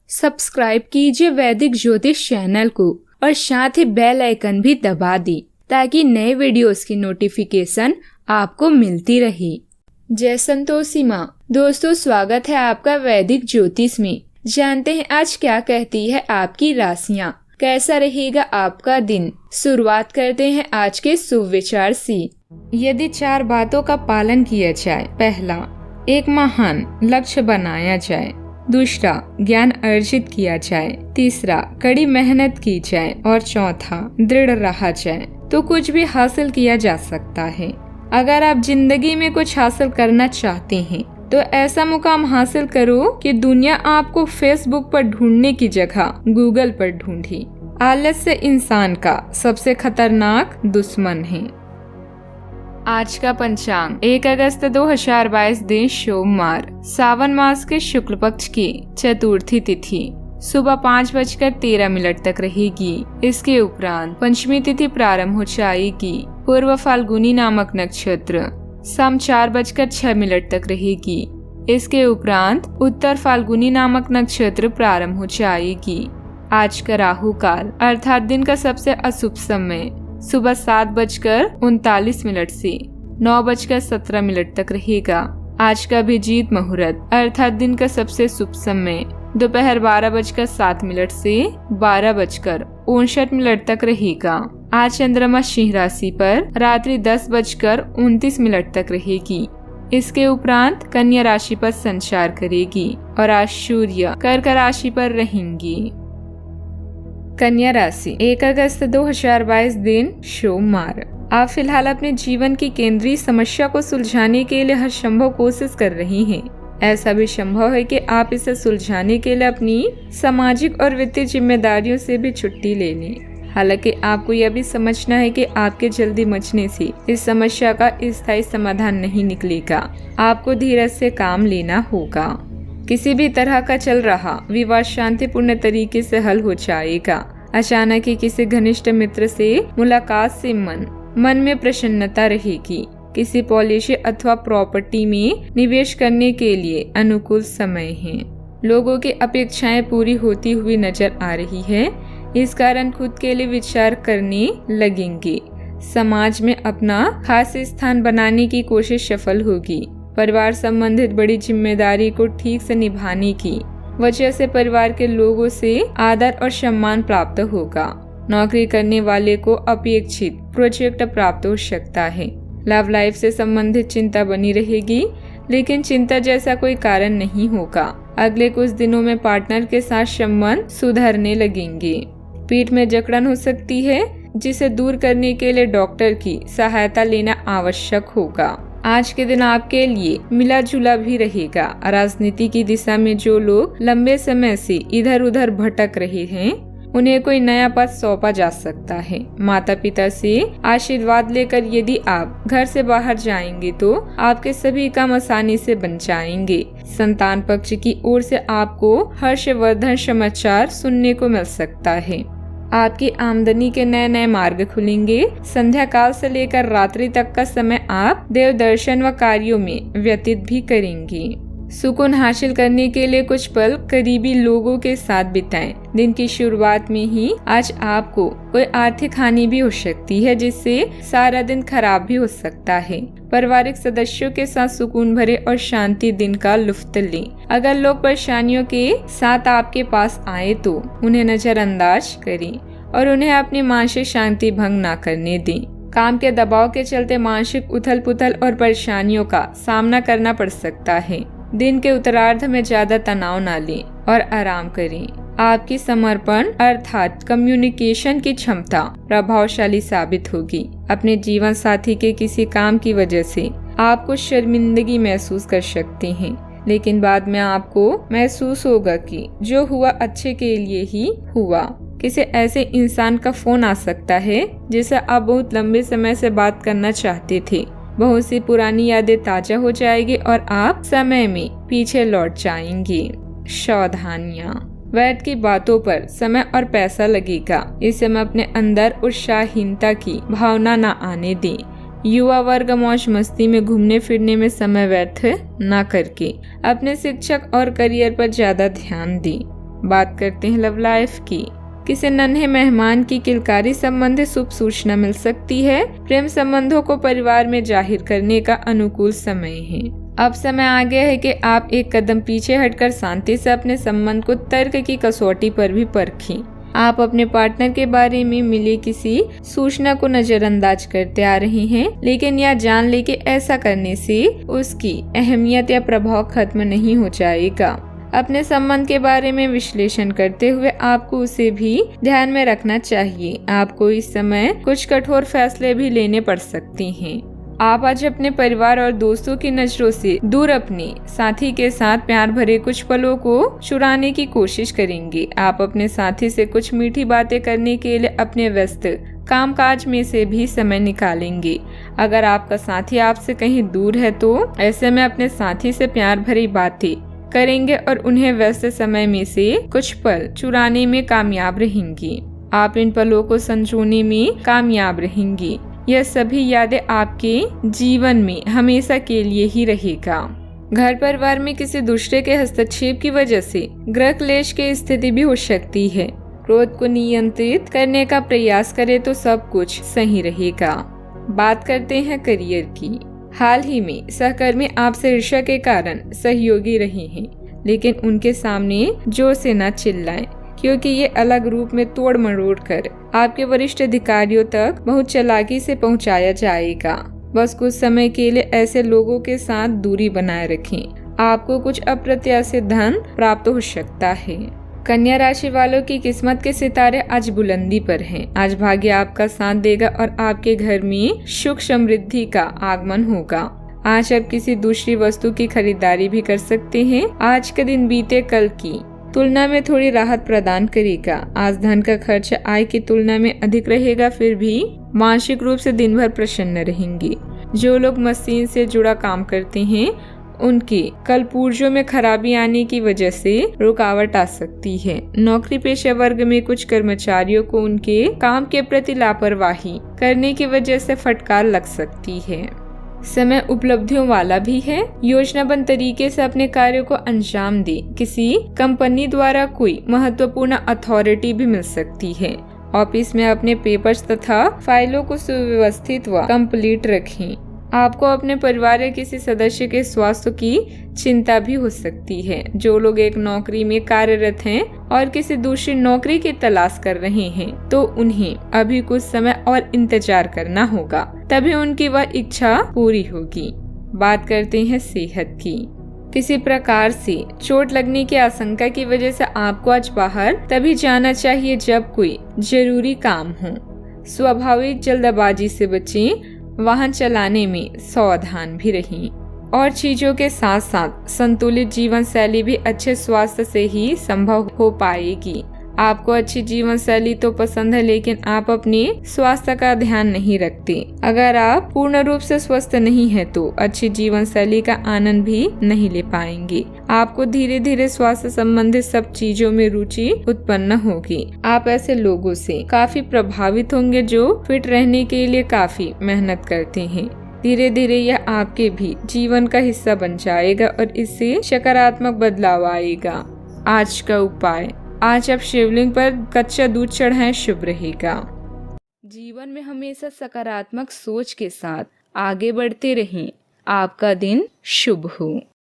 Subscribe कीजिए वैदिक ज्योतिष चैनल को और साथ ही बेल आइकन भी दबा दी ताकि नए वीडियोस की नोटिफिकेशन आपको मिलती रहे। जय संतोषी माँ। दोस्तों, स्वागत है आपका वैदिक ज्योतिष में। जानते हैं आज क्या कहती है आपकी राशियाँ, कैसा रहेगा आपका दिन। शुरुआत करते हैं आज के शुभ विचार से। यदि 4 बातों का पालन किया जाए। पहला, एक महान लक्ष्य बनाया जाए। दूसरा, ज्ञान अर्जित किया जाए। तीसरा, कड़ी मेहनत की जाए। और चौथा, दृढ़ रहा जाए तो कुछ भी हासिल किया जा सकता है। अगर आप जिंदगी में कुछ हासिल करना चाहते हैं तो ऐसा मुकाम हासिल करो कि दुनिया आपको फेसबुक पर ढूंढने की जगह गूगल पर ढूंढे। आलस्य इंसान का सबसे खतरनाक दुश्मन है। आज का पंचांग 1 अगस्त 2022 दिन सोमवार, सावन मास के शुक्ल पक्ष की चतुर्थी तिथि सुबह 5:13 तक रहेगी। इसके उपरांत पंचमी तिथि प्रारंभ हो जाएगी। पूर्व फाल्गुनी नामक नक्षत्र शाम 4:06 तक रहेगी। इसके उपरांत उत्तर फाल्गुनी नामक नक्षत्र प्रारंभ हो जाएगी। आज का राहु काल अर्थात दिन का सबसे अशुभ समय सुबह 7:39 से 9:17 तक रहेगा। आज का अभिजीत मुहूर्त अर्थात दिन का सबसे शुभ समय दोपहर 12:07 से 12:59 तक रहेगा। आज चंद्रमा सिंह राशि पर रात्रि 10:29 तक रहेगी। इसके उपरांत कन्या राशि पर संचार करेगी और आज सूर्य कर्क राशि पर रहेंगी। कन्या राशि 1 अगस्त 2022 दिन सोमवार। आप फिलहाल अपने जीवन की केंद्रीय समस्या को सुलझाने के लिए हर संभव कोशिश कर रही हैं। ऐसा भी संभव है कि आप इसे सुलझाने के लिए अपनी सामाजिक और वित्तीय जिम्मेदारियों से भी छुट्टी ले लें। हालांकि आपको यह भी समझना है कि आपके जल्दी मचने से इस समस्या का स्थायी समाधान नहीं निकलेगा। आपको धीरज से काम लेना होगा। किसी भी तरह का चल रहा विवाद शांतिपूर्ण तरीके से हल हो जाएगा। अचानक ही किसी घनिष्ठ मित्र से मुलाकात से मन में प्रसन्नता रहेगी। किसी पॉलिसी अथवा प्रॉपर्टी में निवेश करने के लिए अनुकूल समय है। लोगों की अपेक्षाएं पूरी होती हुई नजर आ रही है। इस कारण खुद के लिए विचार करने लगेंगे। समाज में अपना खास स्थान बनाने की कोशिश सफल होगी। परिवार संबंधित बड़ी जिम्मेदारी को ठीक से निभाने की वजह से परिवार के लोगों से आदर और सम्मान प्राप्त होगा। नौकरी करने वाले को अपेक्षित प्रोजेक्ट प्राप्त हो सकता है। लव लाइफ से संबंधित चिंता बनी रहेगी, लेकिन चिंता जैसा कोई कारण नहीं होगा। अगले कुछ दिनों में पार्टनर के साथ संबंध सुधरने लगेंगे। पीठ में जकड़न हो सकती है, जिसे दूर करने के लिए डॉक्टर की सहायता लेना आवश्यक होगा। आज के दिन आपके लिए मिला जुला भी रहेगा। राजनीति की दिशा में जो लोग लंबे समय से इधर उधर भटक रहे हैं, उन्हें कोई नया पद सौंपा जा सकता है। माता पिता से आशीर्वाद लेकर यदि आप घर से बाहर जाएंगे तो आपके सभी काम आसानी से बन जाएंगे। संतान पक्ष की ओर से आपको हर्षवर्धन समाचार सुनने को मिल सकता है। आपकी आमदनी के नए नए मार्ग खुलेंगे। संध्या काल से लेकर रात्रि तक का समय आप देव दर्शन व कार्यों में व्यतीत भी करेंगे। सुकून हासिल करने के लिए कुछ पल करीबी लोगों के साथ बिताएं। दिन की शुरुआत में ही आज आपको कोई आर्थिक हानि भी हो सकती है, जिससे सारा दिन खराब भी हो सकता है। पारिवारिक सदस्यों के साथ सुकून भरे और शांति दिन का लुत्फ लें। अगर लोग परेशानियों के साथ आपके पास आए तो उन्हें नजरअंदाज करें और उन्हें अपनी मानसिक शांति भंग न करने दें। काम के दबाव के चलते मानसिक उथल पुथल और परेशानियों का सामना करना पड़ सकता है। दिन के उत्तरार्ध में ज्यादा तनाव न लें और आराम करें। आपकी समर्पण अर्थात कम्युनिकेशन की क्षमता प्रभावशाली साबित होगी। अपने जीवन साथी के किसी काम की वजह से आपको शर्मिंदगी महसूस कर सकते हैं, लेकिन बाद में आपको महसूस होगा कि जो हुआ अच्छे के लिए ही हुआ। किसी ऐसे इंसान का फोन आ सकता है जिसे आप बहुत लंबे समय से बात करना चाहते थे। बहुत सी पुरानी यादें ताजा हो जाएगी और आप समय में पीछे लौट जाएंगे। सावधानियां, वैध की बातों पर समय और पैसा लगेगा। इस समय अपने अंदर उत्साहहीनता की भावना न आने दें। युवा वर्ग मौज मस्ती में घूमने फिरने में समय व्यर्थ न करके अपने शिक्षक और करियर पर ज्यादा ध्यान दें। बात करते हैं लव लाइफ की। किसी नन्हे मेहमान की किलकारी संबंधी शुभ सूचना मिल सकती है। प्रेम संबंधों को परिवार में जाहिर करने का अनुकूल समय है। अब समय आ गया है कि आप एक कदम पीछे हटकर शांति से अपने संबंध को तर्क की कसौटी पर भी परखें। आप अपने पार्टनर के बारे में मिले किसी सूचना को नजरअंदाज करते आ रहे हैं, लेकिन यह जान ले कि ऐसा करने से उसकी अहमियत या प्रभाव खत्म नहीं हो जाएगा। अपने संबंध के बारे में विश्लेषण करते हुए आपको उसे भी ध्यान में रखना चाहिए। आपको इस समय कुछ कठोर फैसले भी लेने पड़ सकते हैं। आप आज अपने परिवार और दोस्तों की नजरों से दूर अपने साथी के साथ प्यार भरे कुछ पलों को चुराने की कोशिश करेंगे। आप अपने साथी से कुछ मीठी बातें करने के लिए अपने व्यस्त कामकाज में से भी समय निकालेंगे। अगर आपका साथी आपसे कहीं दूर है तो ऐसे में अपने साथी से प्यार भरी बातें करेंगे और उन्हें व्यस्त समय में से कुछ पल चुराने में कामयाब रहेंगी। आप इन पलों को संजोने में कामयाब रहेंगी। यह सभी यादें आपके जीवन में हमेशा के लिए ही रहेगा। घर परिवार में किसी दूसरे के हस्तक्षेप की वजह से गृह क्लेश की स्थिति भी हो सकती है। क्रोध को नियंत्रित करने का प्रयास करें तो सब कुछ सही रहेगा। बात करते हैं करियर की। हाल ही में सहकर्मी आपसे ईर्ष्या के कारण सहयोगी रहे हैं, लेकिन उनके सामने जोर से न चिल्लाएं, क्योंकि ये अलग रूप में तोड़ मरोड़ कर आपके वरिष्ठ अधिकारियों तक बहुत चालाकी से पहुंचाया जाएगा। बस कुछ समय के लिए ऐसे लोगों के साथ दूरी बनाए रखें। आपको कुछ अप्रत्याशित धन प्राप्त हो सकता है। कन्या राशि वालों की किस्मत के सितारे आज बुलंदी पर हैं। आज भाग्य आपका साथ देगा और आपके घर में सुख समृद्धि का आगमन होगा। आज आप किसी दूसरी वस्तु की खरीदारी भी कर सकते हैं। आज का दिन बीते कल की तुलना में थोड़ी राहत प्रदान करेगा। आज धन का खर्च आय की तुलना में अधिक रहेगा, फिर भी मानसिक रूप से दिन भर प्रसन्न रहेंगे। जो लोग मशीन से जुड़ा काम करते हैं उनके कल पुर्जों में खराबी आने की वजह से रुकावट आ सकती है। नौकरी पेशा वर्ग में कुछ कर्मचारियों को उनके काम के प्रति लापरवाही करने की वजह से फटकार लग सकती है। समय उपलब्धियों वाला भी है। योजनाबद्ध तरीके से अपने कार्यों को अंजाम दे। किसी कंपनी द्वारा कोई महत्वपूर्ण अथॉरिटी भी मिल सकती है। ऑफिस में अपने पेपर्स तथा फाइलों को सुव्यवस्थित व कंप्लीट रखें। आपको अपने परिवार के किसी सदस्य के स्वास्थ्य की चिंता भी हो सकती है। जो लोग एक नौकरी में कार्यरत हैं और किसी दूसरी नौकरी की तलाश कर रहे हैं तो उन्हें अभी कुछ समय और इंतजार करना होगा, तभी उनकी वह इच्छा पूरी होगी। बात करते हैं सेहत की। किसी प्रकार से चोट लगने की आशंका की वजह से आपको आज बाहर तभी जाना चाहिए जब कोई जरूरी काम हो। स्वाभाविक जल्दबाजी से बचें। वाहन चलाने में सावधान भी रहें और चीजों के साथ साथ संतुलित जीवन शैली भी अच्छे स्वास्थ्य से ही संभव हो पाएगी। आपको अच्छी जीवन शैली तो पसंद है, लेकिन आप अपने स्वास्थ्य का ध्यान नहीं रखते। अगर आप पूर्ण रूप से स्वस्थ नहीं है तो अच्छी जीवन शैली का आनंद भी नहीं ले पाएंगे। आपको धीरे धीरे स्वास्थ्य संबंधित सब चीजों में रुचि उत्पन्न होगी। आप ऐसे लोगों से काफी प्रभावित होंगे जो फिट रहने के लिए काफी मेहनत करते हैं। धीरे धीरे यह आपके भी जीवन का हिस्सा बन जाएगा और इससे सकारात्मक बदलाव आएगा। आज का उपाय, आज आप शिवलिंग पर कच्चा दूध चढ़ाएं, शुभ रहेगा। जीवन में हमेशा सकारात्मक सोच के साथ आगे बढ़ते रहें। आपका दिन शुभ हो।